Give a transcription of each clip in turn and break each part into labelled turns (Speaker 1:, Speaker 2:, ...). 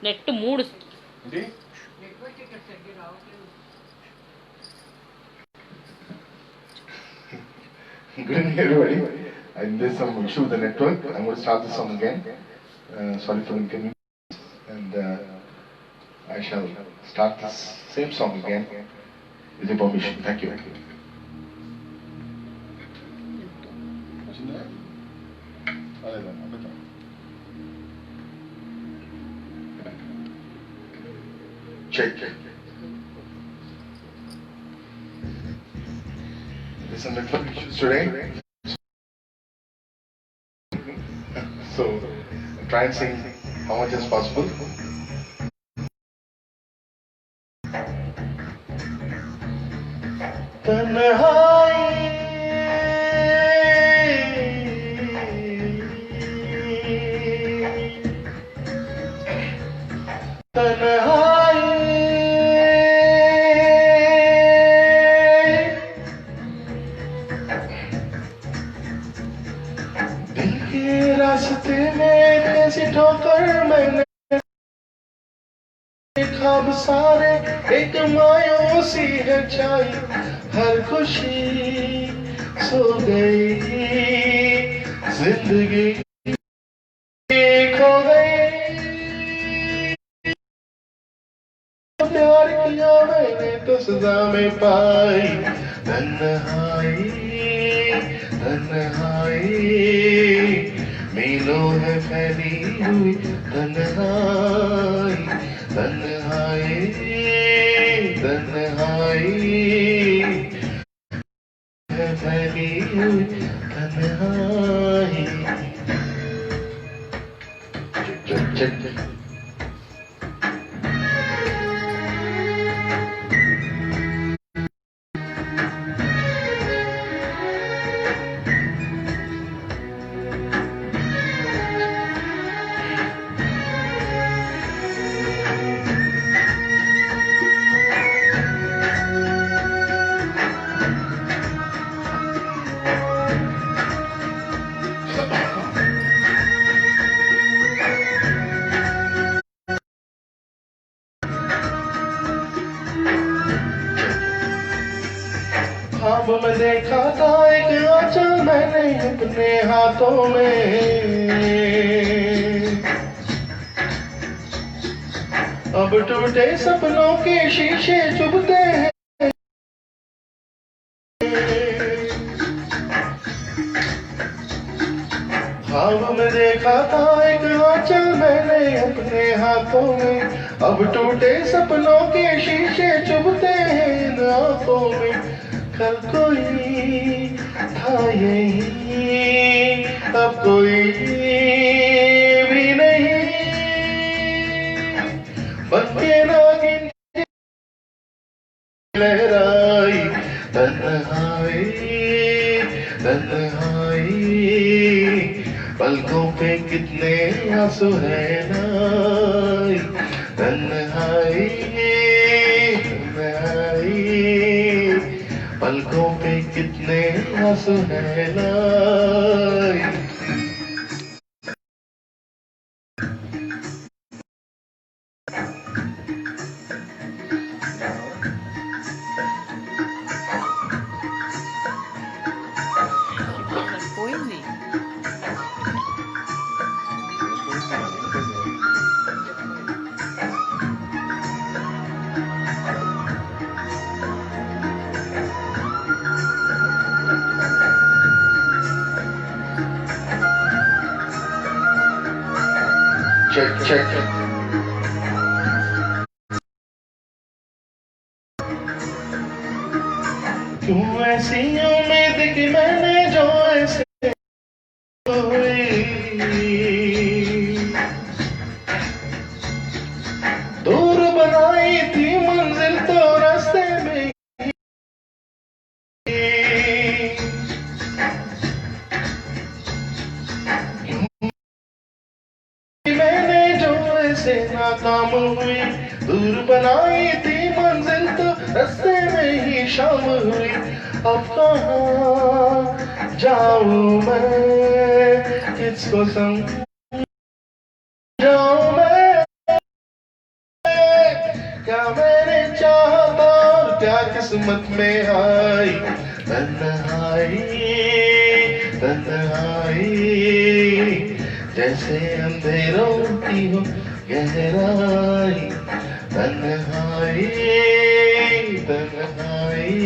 Speaker 1: Net 3
Speaker 2: Good evening, everybody. There's some issue with the network. I'm going to start the song again. Sorry for the inconvenience. And I shall start this same song again with your permission. Thank you. Check. There's some network issues today. So try and sing how much as possible. दिल के रास्ते में कैसी ठोकर मैंने ख्वाब सारे एक मायूसी है छाई हर खुशी सो गई जिंदगी खो गई प्यार किया मैंने तो सजा में पाई तन्हाई तन्हाई मीलों है फैली हुई तन्हाई तन्हाई तन्हाई है फैली हुई तन्हाई चक चक ख्वाब में देखा था एक आंचल मैंने अपने हाथों में अब टूटे सपनों के शीशे चुभते हैं ख्वाब में देखा था एक आंचल मैंने अपने हाथों में अब टूटे सपनों के शीशे चुभते हैं इन आंखों में कल कोई था यही अब कोई भी नहीं बनके नागिन लहराई तन्हाई तन्हाई पलकों पे कितने आंसू है नाई तन्हाई तन्हाई पलकों पे कितने आंसू है लाई
Speaker 1: పోయింది
Speaker 2: check check क्यों ऐसी उम्मीद कि मैंने जो ऐसे हुई दूर बनाई थी मंजिल तो रास्ते में मैंने जो ऐसे नाकाम हुई दूर बनाई थी मंजिल तो रास्ते में ही शाम हुई अब कहाँ जाऊं मैं किसको संग क्या मैंने चाहा था और क्या किस्मत में आई। तन्हाई तन्हाई जैसे अंधेरों की हो गहराई। तन्हाई तन्हाई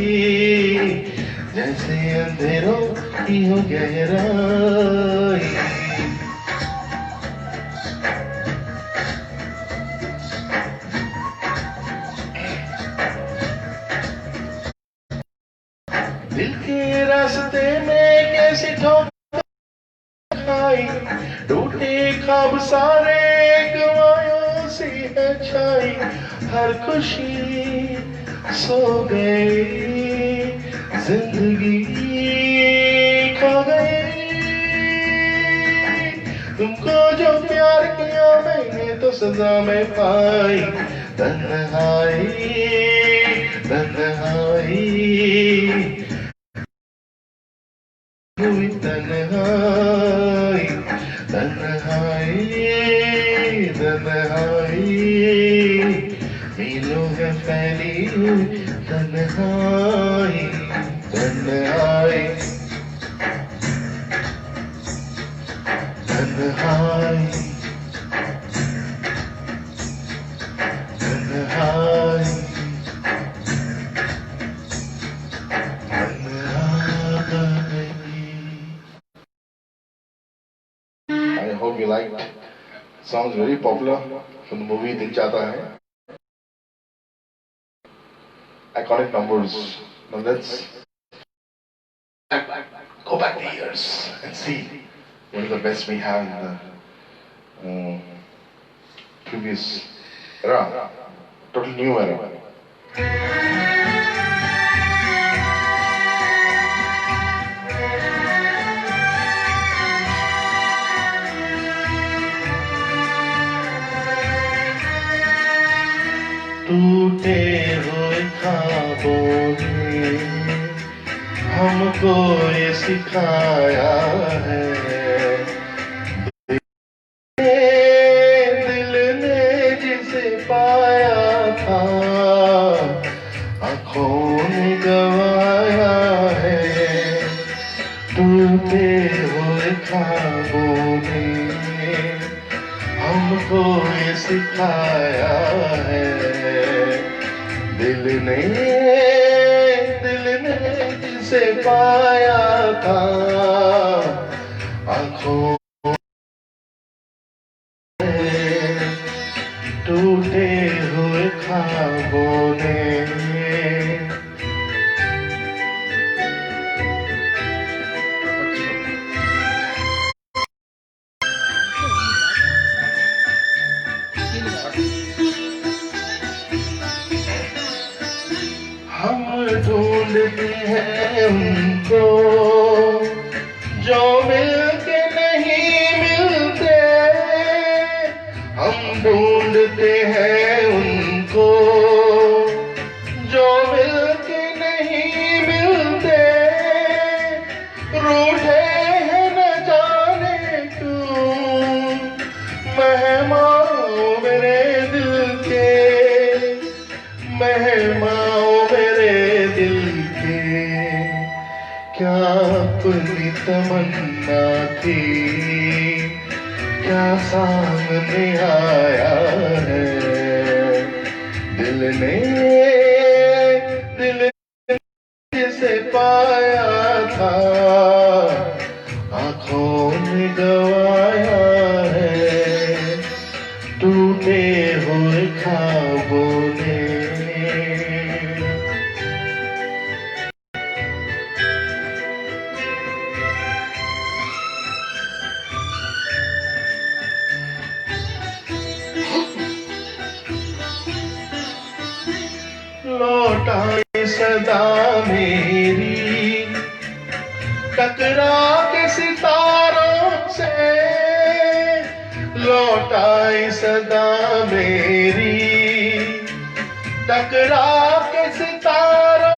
Speaker 2: जैसे अंधेरों की हो गहराई। दिल के रास्ते में कैसे ठोकर खाई। टूटे ख्वाब सारे गवायों सी है छाई। हर खुशी सो गई जिंदगी खो गई। तुमको जो प्यार किया मैंने तो सजा में पाई। तन्हाई तन्हाई हुई तन्हाई तन्हाई तन्हाई मीलों है फैली हुई तन्हाई तन्हाई तन्हाई तन्हाई। I hope you liked. Sounds very popular from the movie Dil Chahta Hai. Iconic numbers. Now let's go back the years and see what is the best we have in the previous era. Total new era. टूटे हुए ख्वाबों ने हमको ये सिखाया है। दिल ने जिसे पाया था आँखों ने गवाया है। टूटे हुए ख्वाबों ने हमको ये सिखाया है। दिल ने जिसे पाया था आँखों में। टूटे हुए ख्वाबों ने हम ढूंढते हैं उनको जो मिलके नहीं मिलते। हम ढूंढते हैं उनको जो मिलके नहीं मिलते। रूठे हैं न जाने क्यों मेहमान मेरे दिल के। मेहमान मेरे दिल के क्या अपनी तमन्ना थी क्या सामने आया है। दिल ने जिसे पाया था आँखों ने गवाया है। टूटे हुए ख्वाबों ने लौट आई सदा मेरी टकरा के सितारों से। लौट आई सदा मेरी टकरा के सितारों।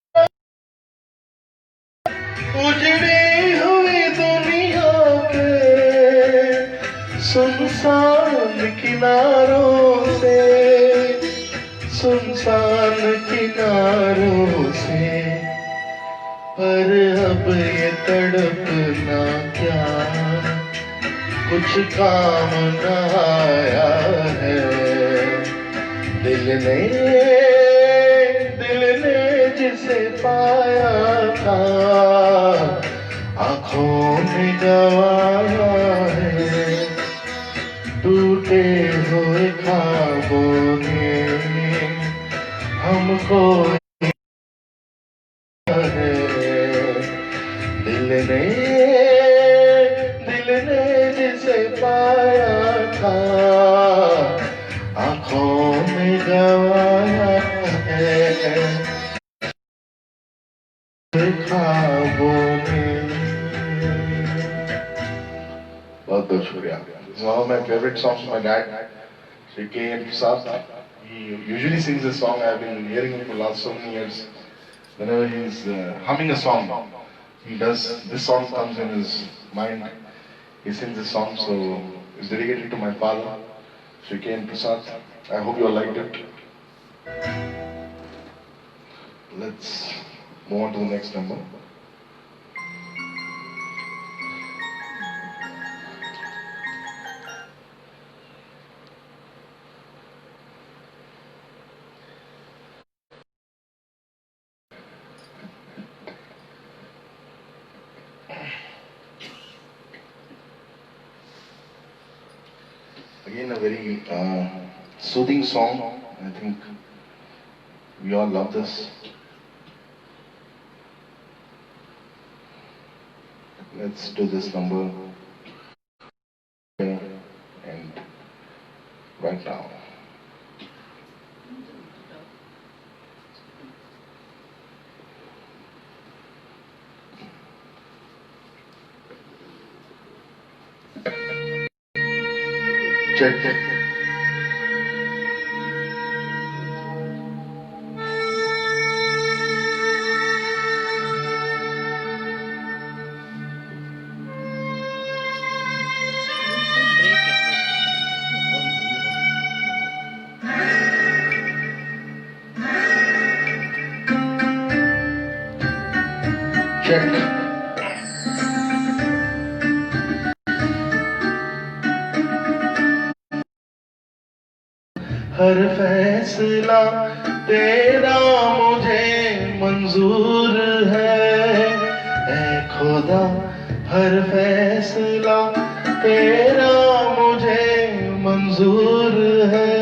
Speaker 2: उजड़ी हुई दुनिया के सुनसान किनारों से। सुनसान किनारों से, पर अब ये तड़पना क्या कुछ काम न आया है। दिल ने जिसे पाया था आंखों में गवाया है। टूटे हुए ख्वाबों ने हमको है। दिल ने जिसे पाया था आंखों में गवाया है। ख्वाबों में। बहुत बहुत शुक्रिया। This is one of my favorite songs from my dad, Sri K.M. Prasad. He usually sings this song. I have been hearing him for the last so many years. Whenever he's humming a song, he does, this song comes in his mind. He sings this song, so it's dedicated to my father, Sri K.M. Prasad. I hope you all liked it. Let's move on to the next number. Again, a very soothing song. I think we all love this. Let's do this number and right now. Check. Check. हर फैसला तेरा मुझे मंजूर है। ऐ खुदा हर फैसला तेरा मुझे मंजूर है।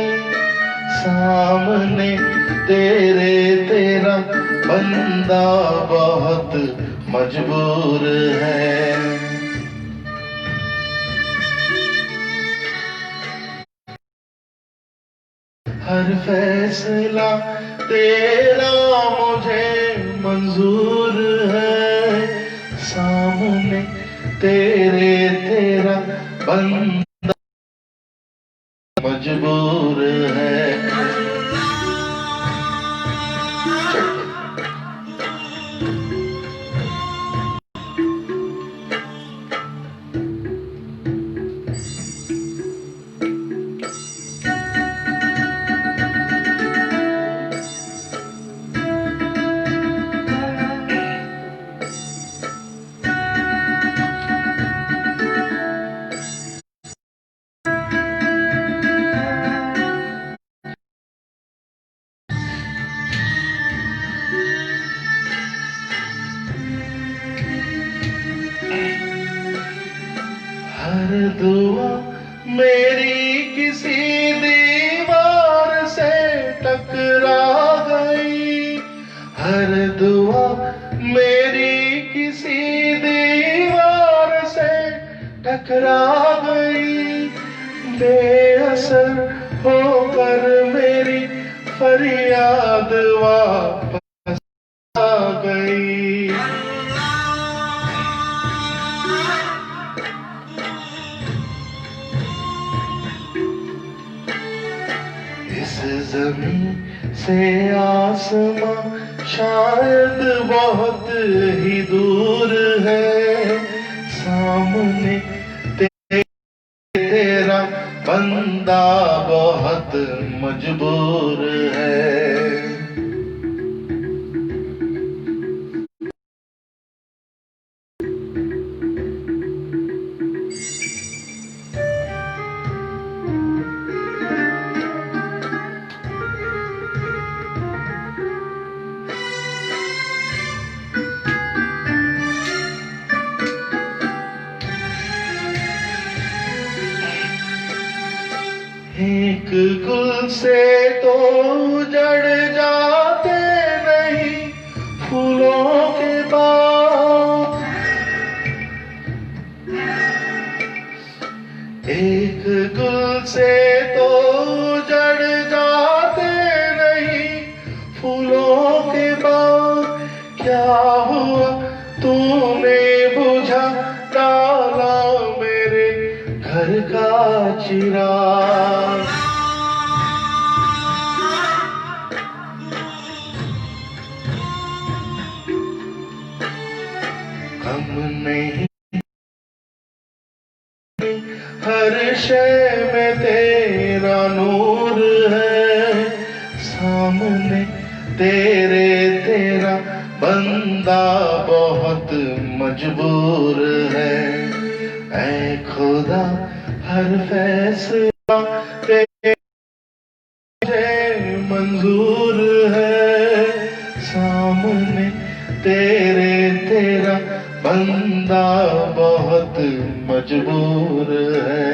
Speaker 2: सामने तेरा बंदा बहुत मजबूर है। हर फैसला तेरा मुझे मंजूर है। सामने तेरा बंदा मजबूर है। हर दुआ मेरी किसी दीवार से टकरा गई। हर दुआ मेरी किसी दीवार से टकरा गई। बेअसर होकर मेरी फरियाद वापस आ गई। इस ज़मीन से आसमां शायद बहुत ही दूर है। सामने तेरा बंदा बहुत मजबूर है। एक गुल से तो जड़ जाते नहीं फूलों के बाग, एक गुल से तो जड़ जाते नहीं फूलों के बाग। क्या हुआ तूने बुझा डाला मेरे घर का चिराग। हम नहीं हर शय में तेरा नूर है, सामने तेरे तेरा बंदा बहुत मजबूर है। ऐ खुदा हर फैसला तेरे मंजूर है, सामने तेरे तेरा बंदा बहुत मजबूर है।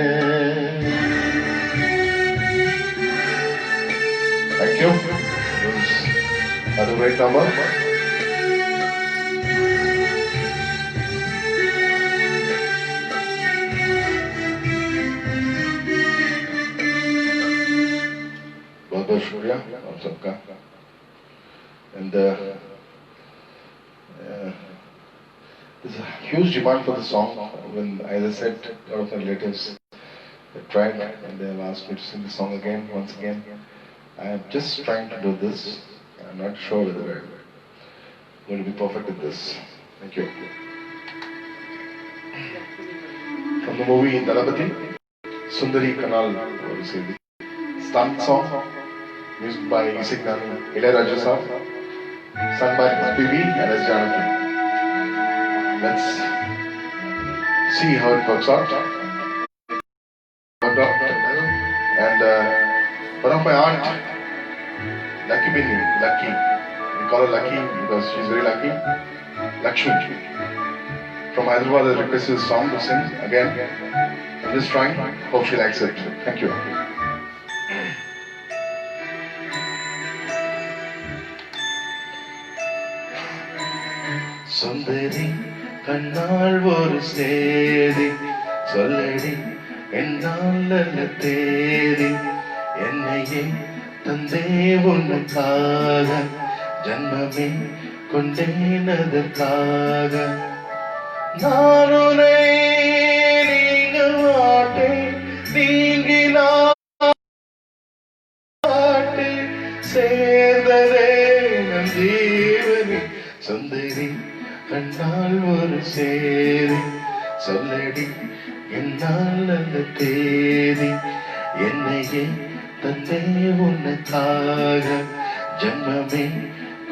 Speaker 2: Thank you. Another great number. बहुत बहुत शुक्रिया आप सबका। And there's a huge demand for the song. When, as I said, a lot of my relatives have tried and they have asked me to sing the song again, once again. I am just trying to do this. I'm not sure whether I'm going to be perfect at this. Thank you. From the movie Dalapati, Sundari Kanal, obviously the stunt song, music by Isik Nani, Ilayaraja Sahab, sung by SPB and S. Janaki. Let's see how it works out. And one of my aunt, Lucky Binni, Lucky, we call her Lucky because she's very lucky, Lakshmi. From Hyderabad, I requested this song to sing again. I'm just trying, hope she likes it. Thank you. Sundari கண்ணால் ஒரு சேதி சொல்லடி என்னால் நல்ல தேதி என்னையே தந்தே உனக்காக ஜன்மமே கொண்டேன் அதற்காக நான் உன்னை நீங்க மாட்டேன் நீங்கினாட்டேன் சேர்ந்ததே நம் ஜீவனே சுந்தரி கண்ணால் ஒரு சேதி சொல்லடி என்னால் அந்த தேதி என்னையே தந்தே உனக்காக ஜன்மமே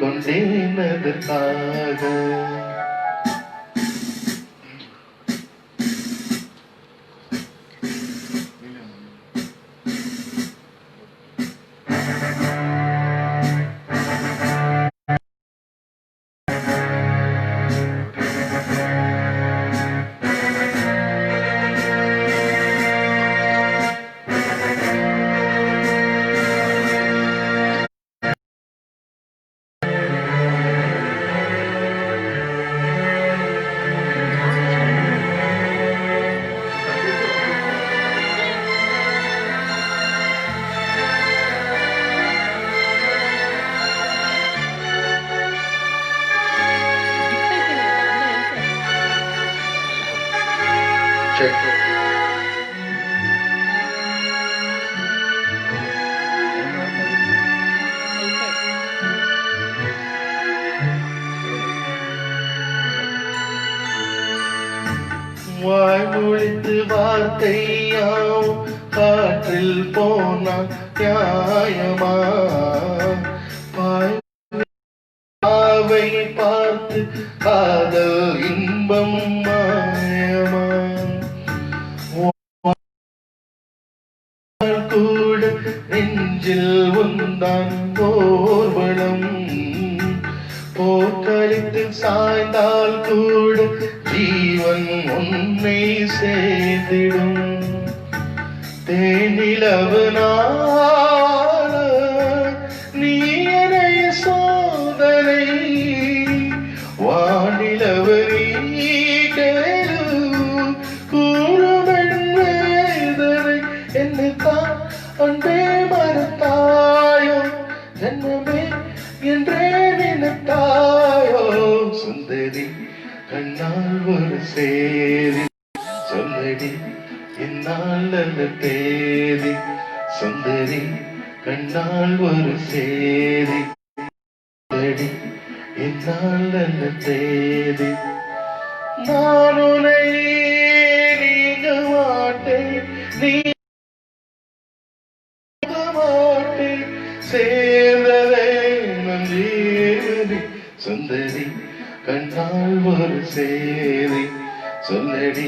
Speaker 2: கொண்டேன் அதற்காக வாய் முழித்து வார்த்தையாம் காற்றில் போனான் நியாயமா பாவை பார்த்து காதல் இன்பம் மாயமா கூட நெஞ்சில் உந்தான் போர்வளம் போர்க்களத்தில் சாய்ந்தால் கூட ஜீவன் உன்னை சேர்ந்திடும் தேனிலவு நாள நீ என்னை சோதனை வானிலவு நீ கேளு கூறுவன் வேதனை என்னைத்தான் அன்பே மறத்தாயோ ஜன்மமே என்றே நினைத்தாயோ சுந்தரி கண்ணால் ஒரு சேரி சொல்லடி என்னால் அல்ல தேதி சுந்தரி கண்ணால் ஒரு சேதி சொல்லடி என்னால் அல்ல தேதி நான் உன்னை நீங்க மாட்டேன் நீ மாட்டேன் சேர்ந்ததே நம் ஜீவனி சுந்தரி கண்ணால் ஒரு சேதி சொல்லடி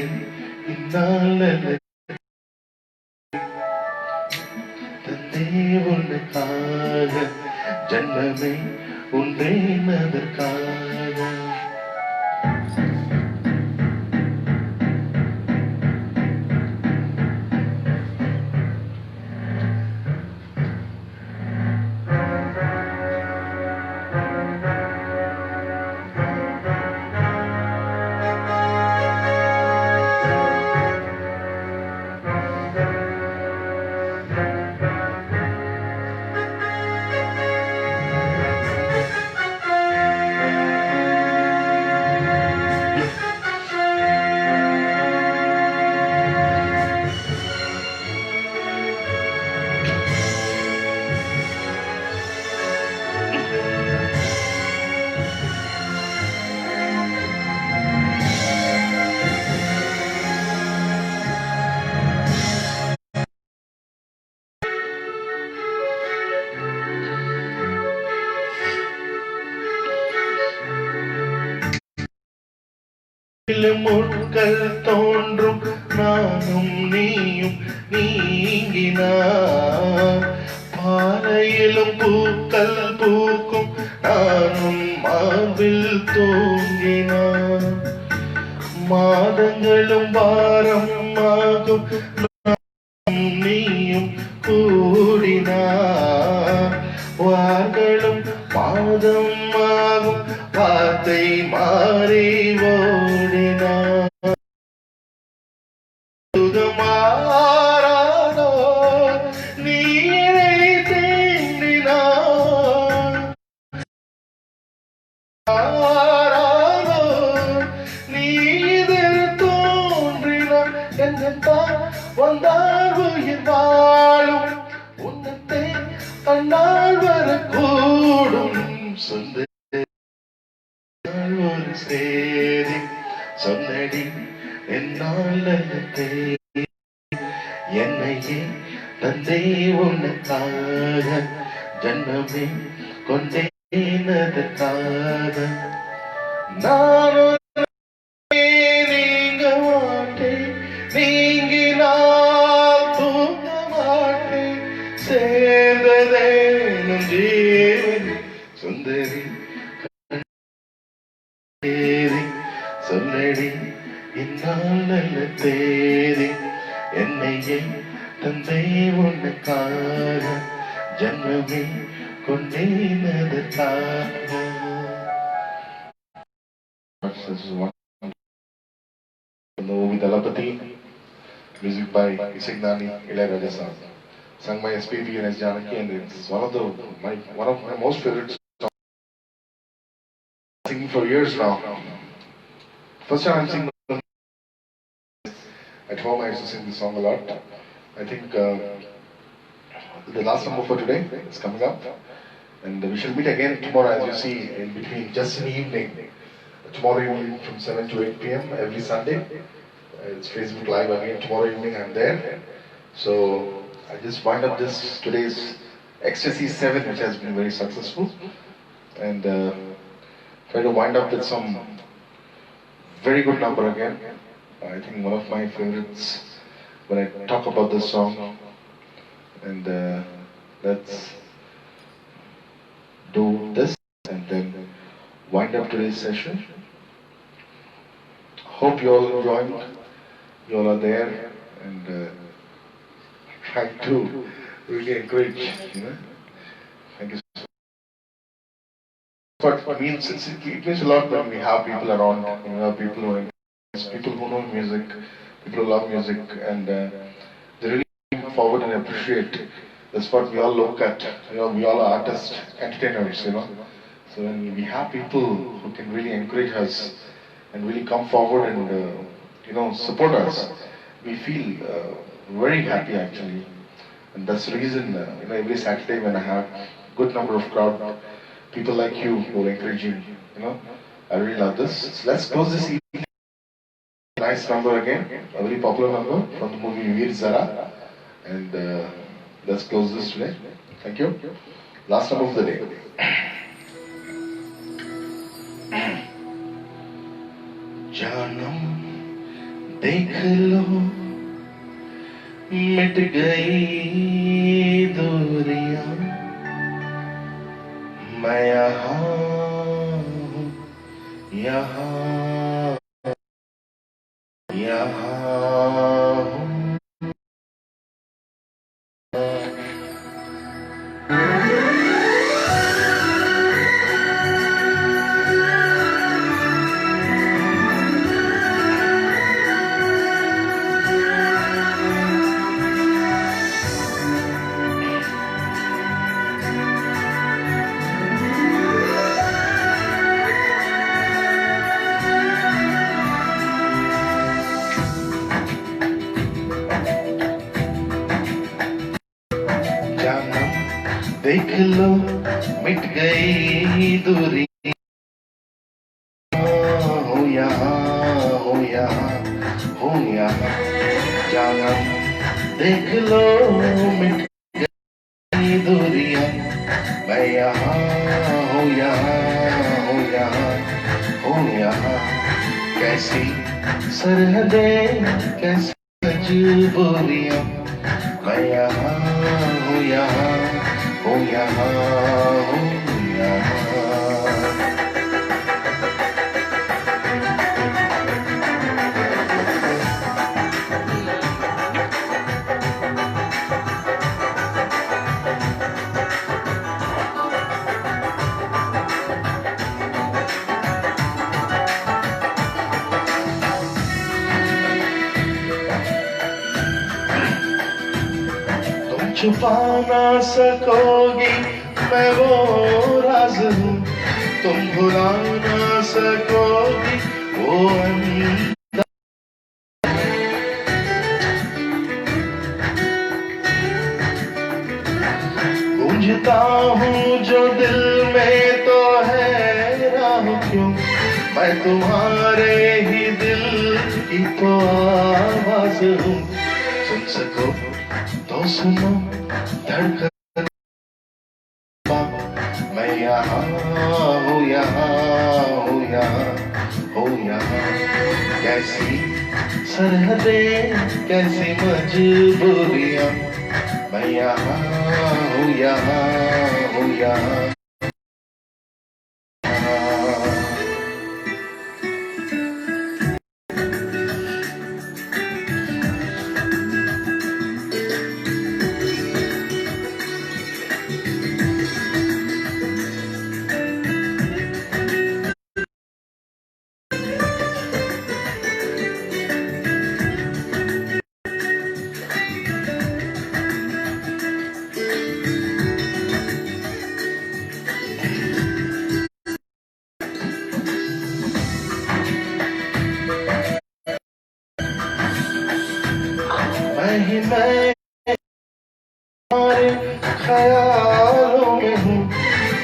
Speaker 2: இந்நாள் தந்தே உனக்காக ஜன்மமே உண்டேன் அதற்காக முட்கள் தோன்றும் நானும் நீயும் நீங்கினார் பாறையிலும் பூக்கள் பூக்கும் நானும் மார்பில் தூங்கினார் மாதங்களும் வாரம் ஆகும் நீயும் கூடினார் வார்களும் மாதம் ஆகும் வார்த்தை மாறி ஓடினார் சுகமாறாதோ நீரை தேண்டினார் நீதில் தோன்றினார் என்றால் வந்தார் உயிர் வாழும் உன்னத்தை கண்ணால் வரக்கூடும் சொந்த ஒரு சேதி சொன்னடி என்னால் என்னையே தந்தை உனக்காக ஜன்மமே கொண்டேனதற்காக நான் நீங்க மாட்டேன் நீங்கினால் தூங்க மாட்டேன் சேர்ந்ததே நம் ஜீவன் சுந்தரி சொல்லடி இந்நாள் நல்ல தேதி என்னையே தந்தை உனக்காக ஜன்மமே கொண்டேனதற்காக. movie Dalapati, music by Isignani Ilayaraja sir. Sung by SPV and S. Janaki, and it's one of my most favorite songs. Singing for years now. First time I'm singing at home, I used to sing this song a lot. I think the last number for today is coming up, and we shall meet again tomorrow, as you see, in between, just in the evening. Tomorrow evening from 7 to 8 p.m. every Sunday. It's Facebook Live again tomorrow evening. I'm there. So I just wind up this today's Ecstasy 7, which has been very successful, and try to wind up with some very good number again. I think one of my favorites when I talk about this song, and let's do this and then wind up today's session. Hope you all joined, you all are there, and trying to really encourage, Thank you so much. But it means a lot when we have people around, people who know music, people who love music, and they really come forward and appreciate. That's what we all look at. We all are artists, entertainers. So when we have people who can really encourage us and really come forward and support us, we feel very happy actually. And that's the reason, every Saturday when I have good number of crowd, people like you who are encouraging, I really love this. So let's close this evening. Nice number again, a very popular number from the movie Veer Zara. And let's close this today. Thank you. Last number of the day. जानम देख लो मिट गई दूरियां मैं यहाँ हूँ यहाँ हूँ देख लो मिट गई दूरी हो यहाँ जानम देख लो मिट गई दूरियां मैं यहाँ हूँ यहाँ कैसी सरहदें कैसी मजबूरियां मैं यहाँ हूँ यहाँ छुपा ना सकोगी मैं वो राज हूँ तुम भुला ना सकोगी वो अंदाज़ गूंजता हूँ जो दिल में तो हैरान क्यों मैं तुम्हारे ही दिल की तो आवाज हूँ सुन सको तो सुनो धड़कन मैं यहाँ हूँ यहाँ कैसी सरहदें कैसी मजबूरियां मैं यहाँ हूँ यहाँ मैं तुम्हारे ख्यालों में हूँ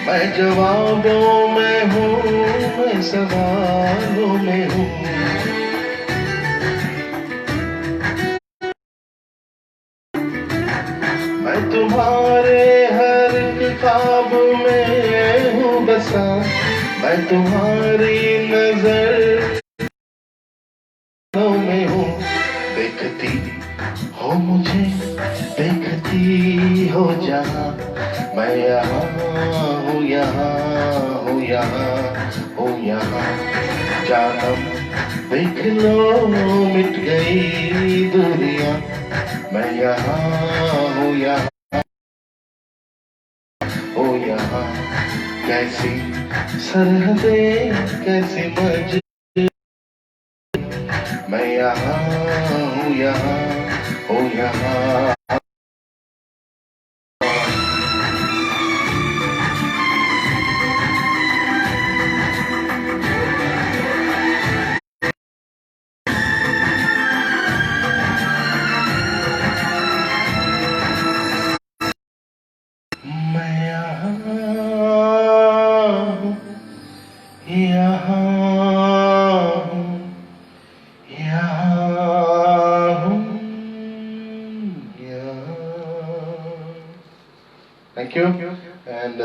Speaker 2: मैं जवाबों में हूँ मैं सवालों में हूँ ख्वाब में हूँ बसा, मैं तुम्हारी नजर में हूँ। देखती हो मुझे, देखती हो जहाँ, मैं यहाँ हूँ, यहाँ हूँ, यहाँ हूँ, यहाँ। जानम देख लो मिट गई दूरियां, मैं यहाँ हूँ, यहाँ हूँ, यहाँ। कैसी सरहदें, कैसी मर्जी, मैं यहाँ हूँ, यहाँ हूँ, यहाँ। मैं यहाँ हूँ, यहाँ हूँ, यहाँ हूँ, यहाँ। Thank you. And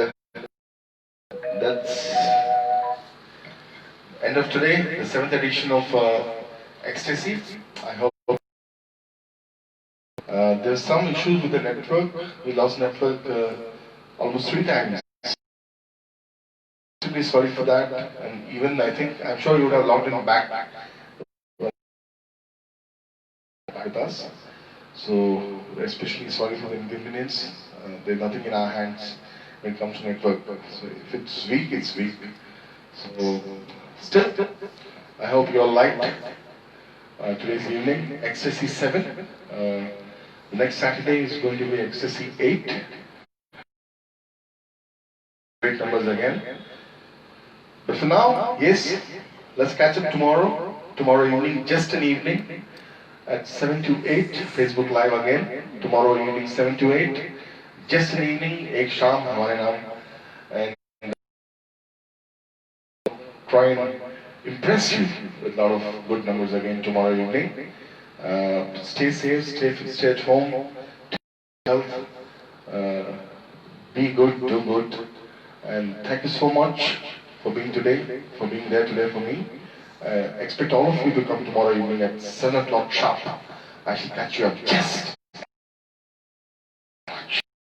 Speaker 2: that's end of today, the 7th edition of Ecstasy. I hope there's some issues with the network. We lost network almost 3 times. Extremely sorry for that. And even I think, I'm sure you would have logged in back with us. So we're especially sorry for the inconvenience. There's nothing in our hands when it comes to network. So if it's weak, it's weak. So still, I hope you all liked today's evening, Ecstasy 7. Next Saturday is going to be Ecstasy 8. Great numbers again. But for now, yes, let's catch up tomorrow. Tomorrow evening, just an evening at 7 to 8. Facebook Live again. Tomorrow evening, 7 to 8. Just an evening, एक शाम हमारे नाम. And try and impress you with a lot of good numbers again tomorrow evening. Stay safe, stay at home, health, be good, do good, and thank you so much for being there today for me. Expect all of you to come tomorrow evening at 7 o'clock sharp. I shall catch you up just